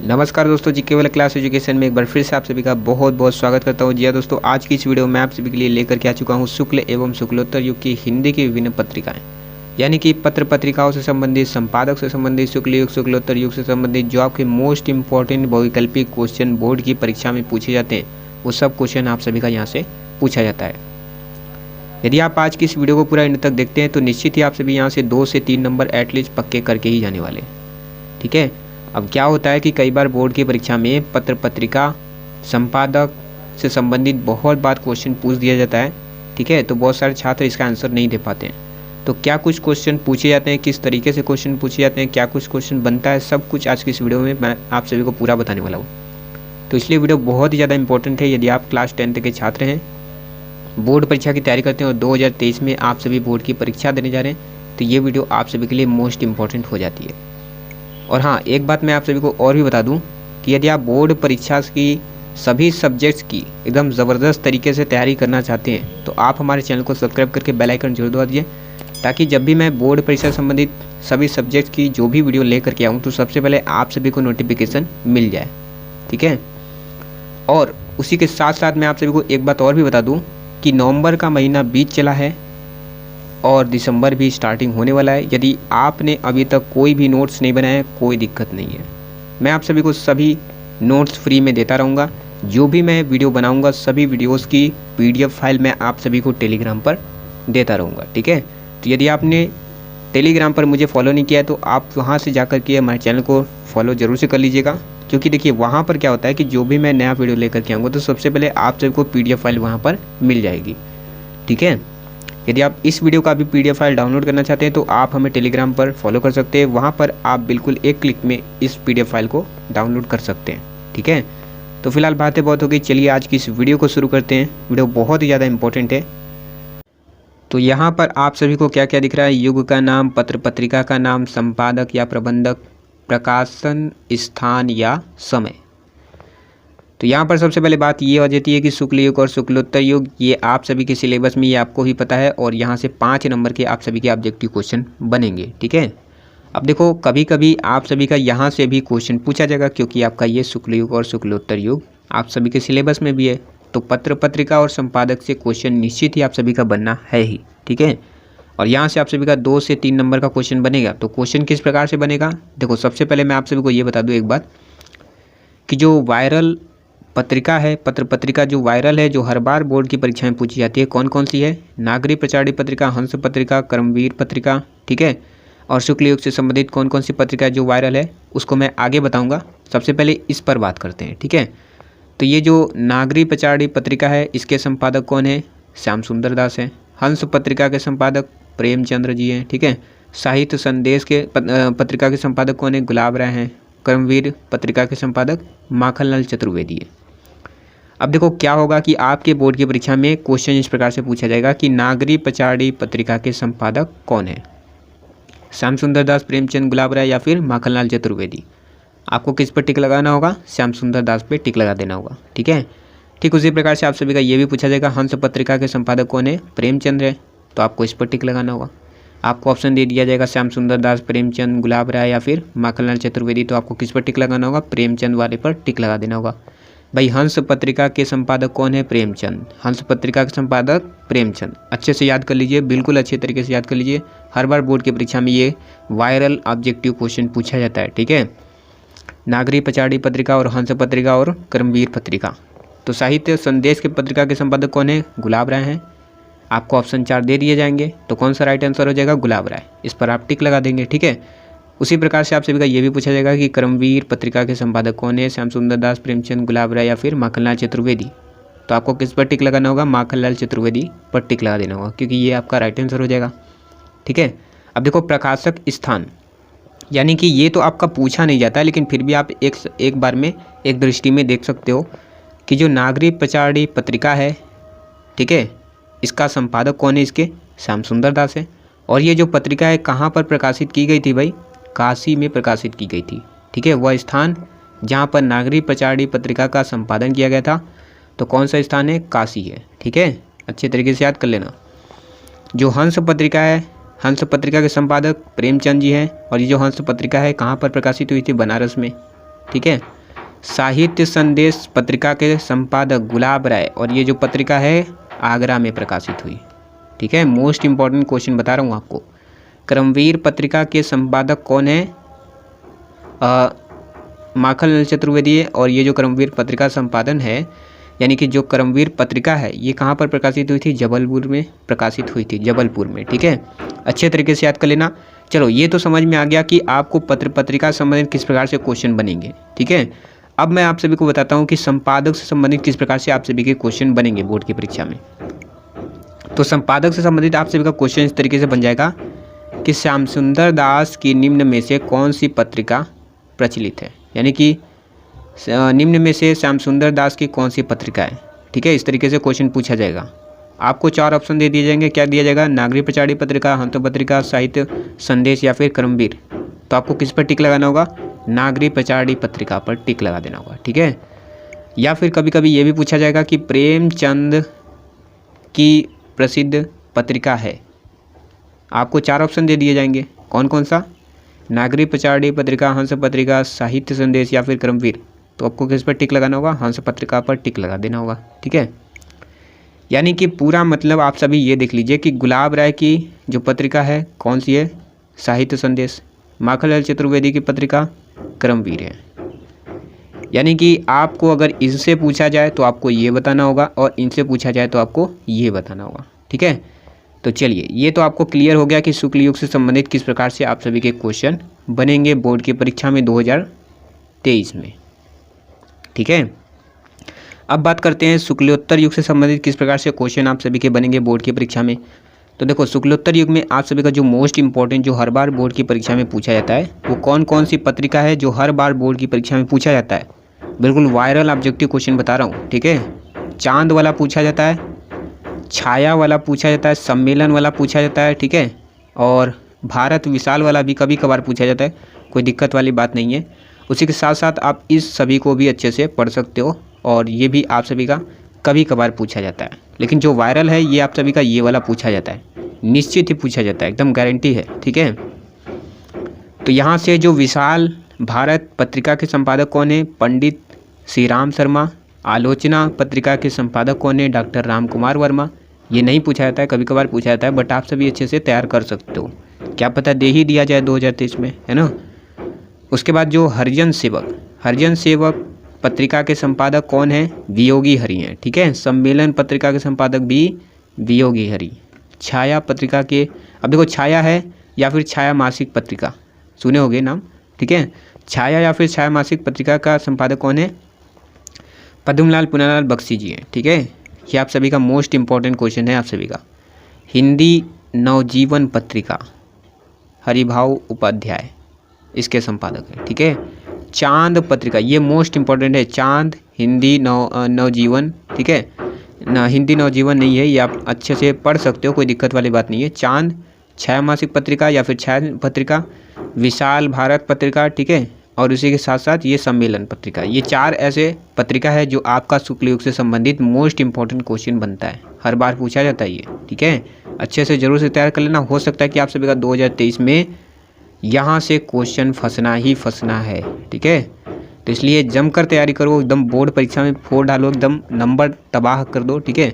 नमस्कार दोस्तों, जी केवल क्लास एजुकेशन में एक बार फिर से आप सभी का बहुत बहुत स्वागत करता हूं। जी हाँ दोस्तों, आज की इस वीडियो में आप सभी के लिए लेकर के आ चुका हूं शुक्ल एवं शुक्लोत्तर युग की हिंदी की विभिन्न पत्रिकाएं, यानी कि पत्र पत्रिकाओं से संबंधित, संपादक से संबंधित, शुक्ल युग शुक्लोत्तर युग से संबंधित जो आपके मोस्ट इंपॉर्टेंट बहुविकल्पी क्वेश्चन बोर्ड की परीक्षा में पूछे जाते हैं, वो सब क्वेश्चन आप सभी का यहाँ से पूछा जाता है। यदि आप आज की इस वीडियो को पूरा एंड तक देखते हैं तो निश्चित ही आप सभी यहाँ से 2 से 3 नंबर एटलीस्ट पक्के करके ही जाने वाले, ठीक है। अब क्या होता है कि कई बार बोर्ड की परीक्षा में पत्र पत्रिका संपादक से संबंधित बहुत बार क्वेश्चन पूछ दिया जाता है, ठीक है। तो बहुत सारे छात्र इसका आंसर नहीं दे पाते हैं। तो क्या कुछ क्वेश्चन पूछे जाते हैं, किस तरीके से क्वेश्चन पूछे जाते हैं, क्या कुछ क्वेश्चन बनता है, सब कुछ आज की इस वीडियो में मैं आप सभी को पूरा बताने वाला हूँ। तो इसलिए वीडियो बहुत ही ज़्यादा इंपॉर्टेंट है। यदि आप क्लास 10th के छात्र हैं, बोर्ड परीक्षा की तैयारी करते हैं और 2023 में आप सभी बोर्ड की परीक्षा देने जा रहे हैं, तो ये वीडियो आप सभी के लिए मोस्ट इंपॉर्टेंट हो जाती है। और हाँ, एक बात मैं आप सभी को और भी बता दूं कि यदि आप बोर्ड परीक्षा की सभी सब्जेक्ट्स की एकदम ज़बरदस्त तरीके से तैयारी करना चाहते हैं, तो आप हमारे चैनल को सब्सक्राइब करके बेल आइकन जरूर दबा दीजिए, ताकि जब भी मैं बोर्ड परीक्षा से संबंधित सभी सब्जेक्ट्स की जो भी वीडियो लेकर के आऊँ तो सबसे पहले आप सभी को नोटिफिकेशन मिल जाए, ठीक है। और उसी के साथ साथ मैं आप सभी को एक बात और भी बता दूँ कि नवंबर का महीना बीत चला है और दिसंबर भी स्टार्टिंग होने वाला है। यदि आपने अभी तक कोई भी नोट्स नहीं बनाया है, कोई दिक्कत नहीं है, मैं आप सभी को सभी नोट्स फ्री में देता रहूँगा। जो भी मैं वीडियो बनाऊँगा, सभी वीडियोस की PDF फाइल मैं आप सभी को टेलीग्राम पर देता रहूँगा, ठीक है। तो यदि आपने टेलीग्राम पर मुझे फॉलो नहीं किया है तो आप वहाँ से जाकर के हमारे चैनल को फॉलो ज़रूर से कर लीजिएगा, क्योंकि देखिए वहाँ पर क्या होता है कि जो भी मैं नया वीडियो लेकर के आऊँगा तो सबसे पहले आप सभी को PDF फाइल वहाँ पर मिल जाएगी, ठीक है। यदि आप इस वीडियो का भी PDF फाइल डाउनलोड करना चाहते हैं तो आप हमें टेलीग्राम पर फॉलो कर सकते हैं। वहाँ पर आप बिल्कुल एक क्लिक में इस PDF फाइल को डाउनलोड कर सकते हैं, ठीक है। तो फिलहाल बातें बहुत हो गई, चलिए आज की इस वीडियो को शुरू करते हैं। वीडियो बहुत ही ज़्यादा इंपॉर्टेंट है। तो यहाँ पर आप सभी को क्या क्या दिख रहा है? युग का नाम, पत्र पत्रिका का नाम, संपादक या प्रबंधक, प्रकाशन स्थान या समय। तो यहाँ पर सबसे पहले बात ये हो जाती है कि शुक्ल युग और शुक्लोत्तर युग, ये आप सभी के सिलेबस में ये आपको ही पता है, और यहाँ से 5 नंबर के आप सभी के ऑब्जेक्टिव क्वेश्चन बनेंगे, ठीक है। अब देखो, कभी कभी आप सभी का यहाँ से भी क्वेश्चन पूछा जाएगा, क्योंकि आपका ये शुक्ल युग और शुक्लोत्तर युग आप सभी के सिलेबस में भी है। तो पत्र पत्रिका और संपादक से क्वेश्चन निश्चित ही आप सभी का बनना है ही, ठीक है। और यहाँ से आप सभी का 2 से 3 नंबर का क्वेश्चन बनेगा। तो क्वेश्चन किस प्रकार से बनेगा? देखो, सबसे पहले मैं आप सभी को ये बता दूँ एक बात कि जो वायरल पत्रिका है, पत्र पत्रिका जो वायरल है, जो हर बार बोर्ड की परीक्षा में पूछी जाती है, कौन कौन सी है? नागरी प्रचारी पत्रिका, हंस पत्रिका, कर्मवीर पत्रिका, ठीक है। और शुक्ल युग से संबंधित कौन कौन सी पत्रिका जो वायरल है उसको मैं आगे बताऊंगा। सबसे पहले इस पर बात करते हैं, ठीक है। तो ये जो नागरी प्रचारी पत्रिका है, इसके संपादक कौन है? श्याम सुंदर दास है। हंस पत्रिका के संपादक प्रेमचंद्र जी हैं, ठीक है। साहित्य संदेश के पत्रिका के संपादक कौन है? गुलाब राय हैं। कर्मवीर पत्रिका के संपादक माखनलाल चतुर्वेदी है। अब देखो क्या होगा कि आपके बोर्ड की परीक्षा में क्वेश्चन इस प्रकार से पूछा जाएगा कि नागरी प्रचारी पत्रिका के संपादक कौन है? श्याम सुंदर दास, प्रेमचंद, गुलाब राय या फिर माखनलाल चतुर्वेदी। आपको किस पर टिक लगाना होगा? श्याम सुंदर दास पे टिक लगा देना होगा, ठीक है। ठीक उसी प्रकार से आप सभी का ये भी पूछा जाएगा, हंस पत्रिका के संपादक कौन है? प्रेमचंद है, तो आपको इस पर टिक लगाना होगा। आपको ऑप्शन दे दिया जाएगा श्याम सुंदर दास, प्रेमचंद, गुलाब राय या फिर माखनलाल चतुर्वेदी, तो आपको किस पर टिक लगाना होगा? प्रेमचंद वाले पर टिक लगा देना होगा। भाई, हंस पत्रिका के संपादक कौन है? प्रेमचंद। हंस पत्रिका के संपादक प्रेमचंद। अच्छे से याद कर लीजिए, बिल्कुल अच्छे तरीके से याद कर लीजिए। हर बार बोर्ड की परीक्षा में ये वायरल ऑब्जेक्टिव क्वेश्चन पूछा जाता है, ठीक है। नागरी प्रचारी पत्रिका और हंस पत्रिका और कर्मवीर पत्रिका। तो साहित्य संदेश के पत्रिका के संपादक कौन है? गुलाब राय हैं। आपको ऑप्शन 4 दे दिए जाएंगे, तो कौन सा राइट आंसर हो जाएगा? गुलाब राय। इस पर आप टिक लगा देंगे, ठीक है। उसी प्रकार से आप सभी का ये भी पूछा जाएगा कि कर्मवीर पत्रिका के संपादक कौन है? श्याम सुंदर दास, प्रेमचंद, गुलाब राय या फिर माखनलाल चतुर्वेदी, तो आपको किस पर टिक लगाना होगा? माखनलाल चतुर्वेदी पर टिक लगा देना होगा, क्योंकि ये आपका राइट आंसर हो जाएगा, ठीक है। अब देखो, प्रकाशक स्थान, यानी कि ये तो आपका पूछा नहीं जाता है, लेकिन फिर भी आप एक बार में एक दृष्टि में देख सकते हो कि जो नागरी प्रचारी पत्रिका है, ठीक है, इसका संपादक कौन है? इसके श्याम सुंदर दास है। और ये जो पत्रिका है कहाँ पर प्रकाशित की गई थी? भाई, काशी में प्रकाशित की गई थी, ठीक है। वह स्थान जहाँ पर नागरी प्रचारी पत्रिका का संपादन किया गया था, तो कौन सा स्थान है? काशी है, ठीक है। अच्छे तरीके से याद कर लेना। जो हंस पत्रिका है, हंस पत्रिका के संपादक प्रेमचंद जी हैं, और ये जो हंस पत्रिका है कहाँ पर प्रकाशित हुई थी? बनारस में, ठीक है। साहित्य संदेश पत्रिका के संपादक गुलाब राय, और ये जो पत्रिका है आगरा में प्रकाशित हुई, ठीक है। मोस्ट इंपॉर्टेंट क्वेश्चन बता रहा हूँ आपको। कर्मवीर पत्रिका के संपादक कौन है? माखनलाल चतुर्वेदी है। और ये जो कर्मवीर पत्रिका संपादन है, यानी कि जो कर्मवीर पत्रिका है, ये कहाँ पर प्रकाशित हुई थी? जबलपुर में प्रकाशित हुई थी, जबलपुर में, ठीक है। अच्छे तरीके से याद कर लेना। चलो, ये तो समझ में आ गया कि आपको पत्र पत्रिका से संबंधित किस प्रकार से क्वेश्चन बनेंगे, ठीक है। अब मैं आप सभी को बताता हूँ कि संपादक से संबंधित किस प्रकार से आप सभी के क्वेश्चन बनेंगे बोर्ड की परीक्षा में। तो संपादक से संबंधित आप सभी का क्वेश्चन इस तरीके से बन जाएगा कि श्याम सुंदर दास की निम्न में से कौन सी पत्रिका प्रचलित है, यानी कि निम्न में से श्याम सुंदर दास की कौन सी पत्रिका है, ठीक है। इस तरीके से क्वेश्चन पूछा जाएगा। आपको 4 ऑप्शन दे दिए जाएंगे। क्या दिया जाएगा? नागरिक प्रचारी पत्रिका, हंस पत्रिका, साहित्य संदेश या फिर कर्मवीर। तो आपको किस पर टिक लगाना होगा? नागरिक प्रचारी पत्रिका पर टिक लगा देना होगा, ठीक है। या फिर कभी कभी ये भी पूछा जाएगा कि प्रेमचंद की प्रसिद्ध पत्रिका है। आपको 4 ऑप्शन दे दिए जाएंगे। कौन कौन सा? नागरिक प्रचारी पत्रिका, हंस पत्रिका, साहित्य संदेश या फिर कर्मवीर। तो आपको किस पर टिक लगाना होगा? हंस पत्रिका पर टिक लगा देना होगा, ठीक है। यानी कि पूरा मतलब आप सभी ये देख लीजिए कि गुलाब राय की जो पत्रिका है कौन सी है? साहित्य संदेश। माखनलाल चतुर्वेदी की पत्रिका कर्मवीर है। यानी कि आपको अगर इनसे पूछा जाए तो आपको ये बताना होगा, और इनसे पूछा जाए तो आपको ये बताना होगा, ठीक है। तो चलिए, ये तो आपको क्लियर हो गया कि शुक्ल युग से संबंधित किस प्रकार से आप सभी के क्वेश्चन बनेंगे बोर्ड की परीक्षा में 2023 में, ठीक है। अब बात करते हैं शुक्लोत्तर युग से संबंधित किस प्रकार से क्वेश्चन आप सभी के बनेंगे बोर्ड की परीक्षा में। तो देखो, शुक्लोत्तर युग में आप सभी का जो मोस्ट इंपॉर्टेंट, जो हर बार बोर्ड की परीक्षा में पूछा जाता है, वो कौन कौन सी पत्रिका है जो हर बार बोर्ड की परीक्षा में पूछा जाता है। बिल्कुल वायरल ऑब्जेक्टिव क्वेश्चन बता रहा हूँ, ठीक है। चांद वाला पूछा जाता है, छाया वाला पूछा जाता है, सम्मेलन वाला पूछा जाता है, ठीक है। और भारत विशाल वाला भी कभी कभार पूछा जाता है, कोई दिक्कत वाली बात नहीं है। उसी के साथ साथ आप इस सभी को भी अच्छे से पढ़ सकते हो, और ये भी आप सभी का कभी कभार पूछा जाता है। लेकिन जो वायरल है ये आप सभी का ये वाला पूछा जाता है, निश्चित ही पूछा जाता है, एकदम गारंटी है, ठीक है। तो यहाँ से जो विशाल भारत पत्रिका के संपादक कौन है? पंडित श्री राम शर्मा। आलोचना पत्रिका के संपादक कौन है? डॉक्टर राम कुमार वर्मा। ये नहीं पूछा जाता है, कभी कभार पूछा जाता है, बट आप सभी अच्छे से तैयार कर सकते हो, क्या पता दे ही दिया जाए 2023 में, है ना। उसके बाद जो हरिजन सेवक पत्रिका के संपादक कौन है? वियोगी हरि हैं, ठीक है। सम्मेलन पत्रिका के संपादक भी वियोगी हरि। छाया पत्रिका के, अब देखो छाया है या फिर छाया मासिक पत्रिका, सुने होंगे नाम, ठीक है। छाया या फिर छाया मासिक पत्रिका का संपादक कौन है? पद्मलाल पुन्नालाल बख्शी जी हैं, ठीक है। ये आप सभी का मोस्ट इंपॉर्टेंट क्वेश्चन है आप सभी का। हिंदी नवजीवन पत्रिका हरिभाव उपाध्याय इसके संपादक है, ठीक है। चांद पत्रिका, ये मोस्ट इंपॉर्टेंट है, चांद हिंदी नवजीवन, ठीक है ना। हिंदी नवजीवन नहीं है, ये आप अच्छे से पढ़ सकते हो, कोई दिक्कत वाली बात नहीं है। चांद छाया मासिक पत्रिका या फिर छाया पत्रिका, विशाल भारत पत्रिका, ठीक है। और उसी के साथ साथ ये सम्मेलन पत्रिका, ये 4 ऐसे पत्रिका है जो आपका शुक्ल युग से संबंधित मोस्ट इंपॉर्टेंट क्वेश्चन बनता है, हर बार पूछा जाता है ये, ठीक है। अच्छे से जरूर से तैयार कर लेना। हो सकता है कि आप सभी का 2023 में यहाँ से क्वेश्चन फंसना ही फंसना है, ठीक है। तो इसलिए जमकर तैयारी करो, एकदम बोर्ड परीक्षा में फोड़ डालो, एकदम नंबर तबाह कर दो, ठीक है।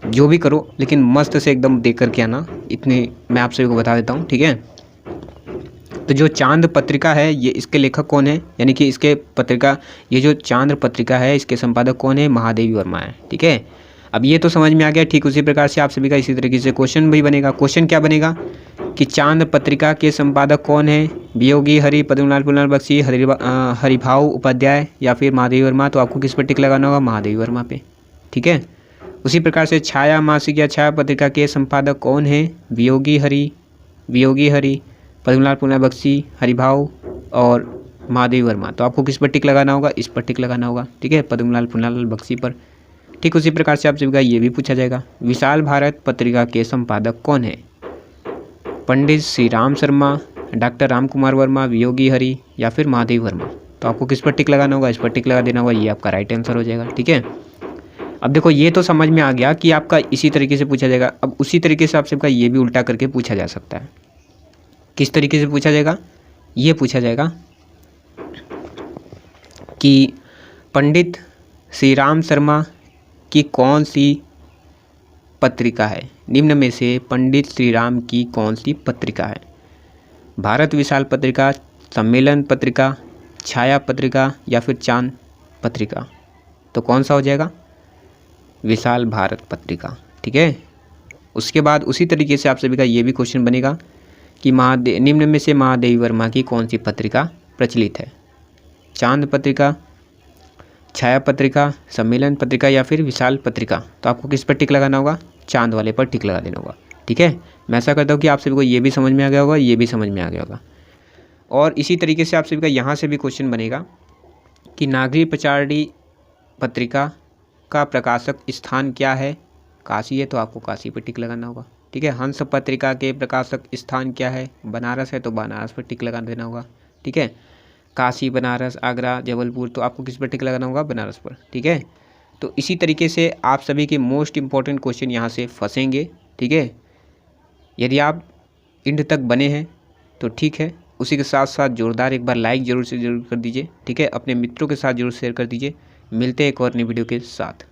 जो भी करो लेकिन मस्त से एकदम देख करके आना, इतने मैं आप सभी को बता देता हूँ, ठीक है। तो जो चांद पत्रिका है, ये इसके लेखक कौन है, यानी कि इसके पत्रिका, ये जो चांद पत्रिका है इसके संपादक कौन है? महादेवी वर्मा है, ठीक है। अब ये तो समझ में आ गया। ठीक उसी प्रकार से आप सभी का इसी तरीके से क्वेश्चन भी बनेगा। क्वेश्चन क्या बनेगा कि चांद पत्रिका के संपादक कौन है? वियोगी हरि, पद्मलाल पुन्नालाल बख्शी, हरिभाव उपाध्याय या फिर महादेवी वर्मा। तो आपको किस पर टिक लगाना होगा? महादेवी वर्मा पे, ठीक है। उसी प्रकार से छाया मासिक या छाया पत्रिका के संपादक कौन है? वियोगी हरि, पद्मलाल पुन्नालाल बख्शी, हरिभाव और महादेवी वर्मा। तो आपको किस पर टिक लगाना होगा? इस पर टिक लगाना होगा, ठीक है, पद्मलाल पुन्नालाल बख्शी पर। ठीक उसी प्रकार से आप सभी का ये भी पूछा जाएगा, विशाल भारत पत्रिका के संपादक कौन है? पंडित श्री राम शर्मा, डॉक्टर राम कुमार वर्मा, वियोगी हरि या फिर महादेवी वर्मा। तो आपको किस पर टिक लगाना होगा? इस पर टिक लगा देना होगा, ये आपका राइट आंसर हो जाएगा, ठीक है। अब देखो ये तो समझ में आ गया कि आपका इसी तरीके से पूछा जाएगा। अब उसी तरीके से आप सबका ये भी उल्टा करके पूछा जा सकता है। किस तरीके से पूछा जाएगा? ये पूछा जाएगा कि पंडित श्री राम शर्मा की कौन सी पत्रिका है? निम्न में से पंडित श्री राम की कौन सी पत्रिका है? भारत विशाल पत्रिका, सम्मेलन पत्रिका, छाया पत्रिका या फिर चांद पत्रिका? तो कौन सा हो जाएगा? विशाल भारत पत्रिका। ठीक है। उसके बाद उसी तरीके से आप सभी का ये भी क्वेश्चन बनेगा कि निम्न में से महादेवी वर्मा की कौन सी पत्रिका प्रचलित है? चांद पत्रिका, छाया पत्रिका, सम्मेलन पत्रिका या फिर विशाल पत्रिका? तो आपको किस पर टिक लगाना होगा? चांद वाले पर टिक लगा देना होगा। ठीक है। मैं ऐसा करता हूँ कि आप सभी को ये भी समझ में आ गया होगा, ये भी समझ में आ गया होगा। और इसी तरीके से आप सभी का यहाँ से भी क्वेश्चन बनेगा कि नागरिक प्रचारणी पत्रिका का प्रकाशक स्थान क्या है? काशी है तो आपको काशी पर टिक लगाना होगा। ठीक है। हंस पत्रिका के प्रकाशक स्थान क्या है? बनारस है तो बनारस पर टिक लगा देना होगा। ठीक है। काशी, बनारस, आगरा, जबलपुर, तो आपको किस पर टिक लगाना होगा? बनारस पर। ठीक है। तो इसी तरीके से आप सभी के मोस्ट इंपॉर्टेंट क्वेश्चन यहाँ से फंसेंगे। ठीक है। यदि आप एंड तक बने हैं तो ठीक है। उसी के साथ साथ जोरदार एक बार लाइक जरूर से जरूर कर दीजिए। ठीक है। अपने मित्रों के साथ जरूर शेयर कर दीजिए। मिलते हैं एक और नई वीडियो के साथ।